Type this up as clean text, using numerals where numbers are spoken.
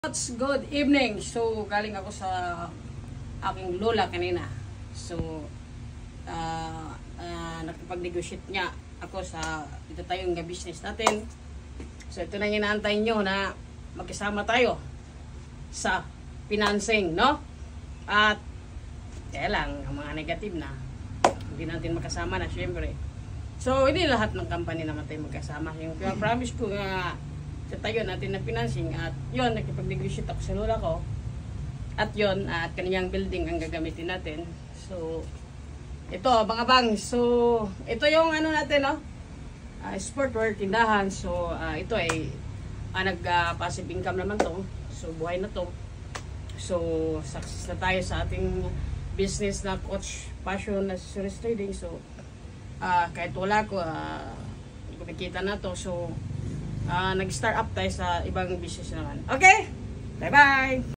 Good evening. So, galing ako sa aking lola kanina. So, nakipag-negotiate niya ako sa ito tayong business natin. So, ito na yung inaantay nyo na magkasama tayo sa financing, no? At, kaya lang, ang mga negative na, hindi natin makasama na, syempre. So, hindi lahat ng company naman tayo magkasama. Yung promise ko nga, tayo natin na financing at yun, nakipag-negotiate ako sa lola ko at yun, at kanyang building ang gagamitin natin. So, ito, abang-abang. So, ito yung ano natin, no? Sportwear, tindahan. So, ito ay nag-passive income naman to. So, buhay na to. So, success na tayo sa ating business na coach, fashion, accessories trading. So, kahit wala ko, kumikita na to. So, nag-start up tayo sa ibang business naman. Okay? Bye-bye!